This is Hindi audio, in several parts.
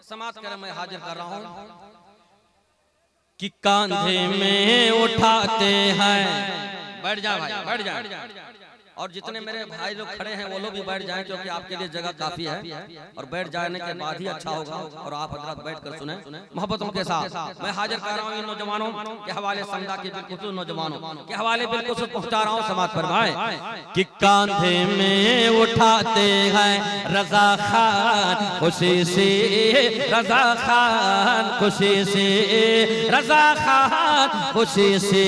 समाप्त कर मैं हाजिर कर रहा हूं कि कांधे में उठाते हैं। बैठ जा भाई, बैठ जा। और जितने मेरे भाई लोग खड़े हैं वो लोग भी बैठ जाएं, क्योंकि आपके लिए जगह काफी है और बैठ जाने के बाद ही अच्छा होगा। और आप हजरत बैठ कर सुने मोहब्बतों के साथ। मैं हाजिर कर रहा हूँ इन नौजवानों के हवाले, समदा के बिल्कुल नौजवानों के हवाले बिल्कुल पहुंचा रहा हूँ समाज पर भाई कि कांधे में उठाते हैं रजा खान खुशी से, रजा खान खुशी से, रजा खान खुशी से,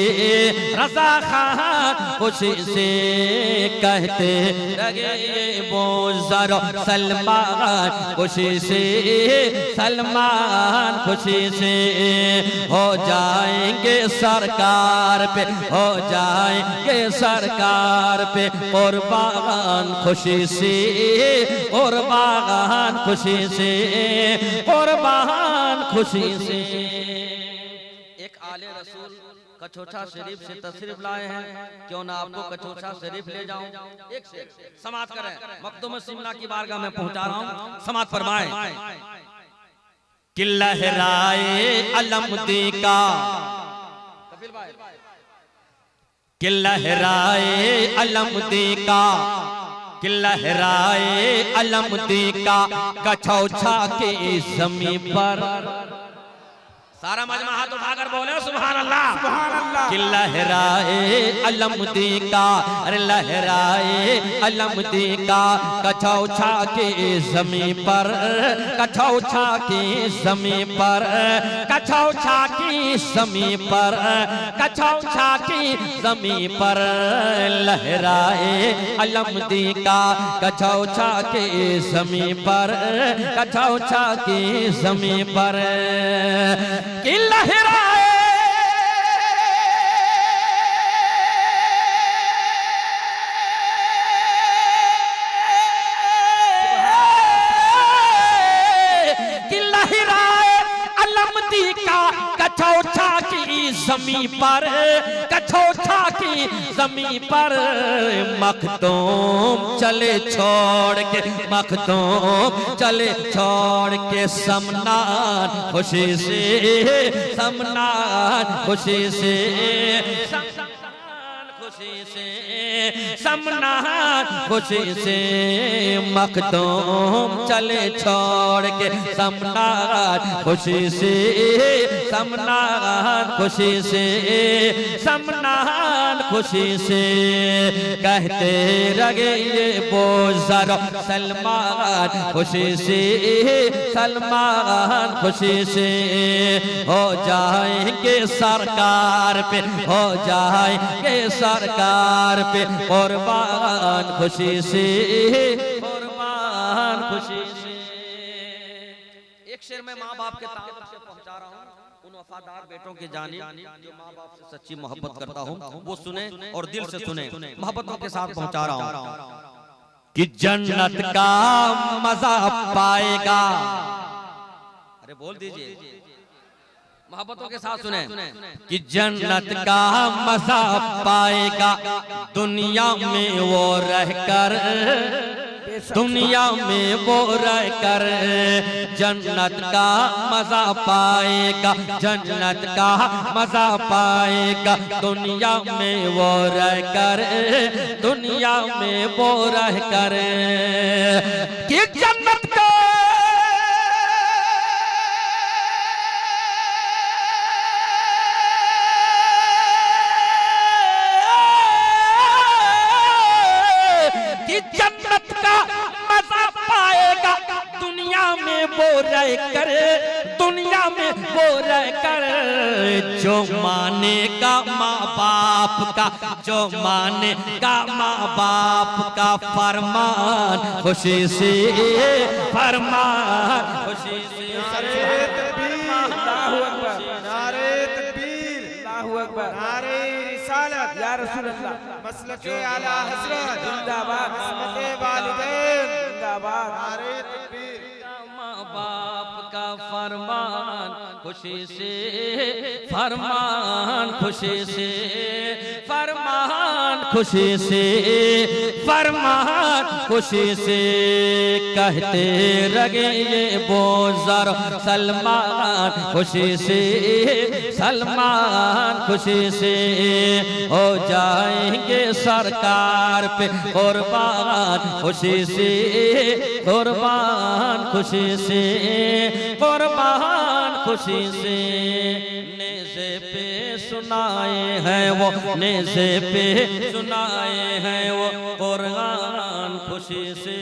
रजा खान खुशी से कहते लगे वो जरो सलमान खुशी से, सलमान खुशी से हो जाएंगे सरकार पे, हो जाएंगे सरकार पे कुर्बान खुशी से, कुर्बान खुशी से, कुर्बान खुशी से। एक आले रसूल कचौचा शरीफ से तशरीफ लाए हैं, क्यों ना आपको कचौचा शरीफ ले जाऊं। एक से समाप्त करें। मखदूम सिमना की बारगाह में पहुंचा रहा हूं, समाप्त फरमाएं कि लहराए अलमदी का, कि लहराए अलमदी का, कि लहराए अलमदी का कचौचा के ज़मीं पर। सारा मजमा हाथ उठाकर बोले सुभान अल्लाह, सुभान अल्लाह। कि लहराए अलमदी का, अरे लहराए अलमदी का कचौचा के ज़मीं पर, कचौचा की ज़मीं पर, कचौचा की ज़मीं पर, कचौचा की ज़मीं पर लहराए अलमदी का कचौचा के ज़मीं पर, कचौचा की ज़मीं पर कि लहराए कि लहराए अलमदी का कचौचा की ज़मीं पर, कचौचा की ज़मीं पर मखदूम चले छोड़ के, मखदूम चले छोड़ के समनान खुशी से, समनान खुशी से, समनान खुशी से, समनान खुशी से मखदूम चले छोड़ के समनान खुशी से, समनान खुशी से, समनान खुशी से कहते लगे ये बोझरो सलमान खुशी से, सलमान खुशी से हो जाएंगे सरकार पे, हो जाएंगे सरकार पे कुर्बान खुशी से, कुर्बान खुशी से। एक शेर में माँ बाप के ताल्लुक से पहुंचा रहा हूँ उन वफादार बेटों की जानी जो माँ बाप से सच्ची मोहब्बत करता हूँ, वो सुने और दिल से सुने, मोहब्बतों के साथ पहुंचा रहा हूँ कि जन्नत का मजा पाएगा। अरे बोल दीजिए, मोहब्बतों के साथ सुने कि जन्नत का मजा पाएगा दुनिया में वो रहकर, दुनिया में वो रहकर जन्नत का मजा पाएगा, जन्नत का मजा पाएगा दुनिया में वो रहकर, दुनिया में वो रहकर कि जन्नत का जन्नत का मजा पाएगा दुनिया में वो रह कर, दुनिया में वो रह कर जो मानेगा माँ बाप का, जो मानेगा माँ बाप का फरमान खुशी से, फरमान खुशी से। नारे तकबीर, अल्लाहू अकबर, नारे तकबीर, अल्लाहू अकबर, नारे रिसालत या रसूल अल्लाह, मसलके आला हज़रत जिंदाबाद, मसलके वालिदैन जिंदाबाद, नारे तकबीर। माँ बाप का फरमान खुशी से, फरमान खुशी से, फरमान खुशी से, फरमान खुशी से, कहते रगे ये बोज़र सलमान खुशी से, सलमान खुशी से, हो जाएंगे सरकार पे कुर्बान खुशी से, कुर्बान खुशी से, कुर्बान खुशी से। नेज़े पे सुनाए हैं वो, नेज़े पे सुनाए हैं वो कुरान खुशी से,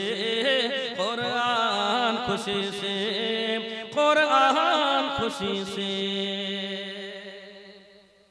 कुरान खुशी से, कुरान खुशी से।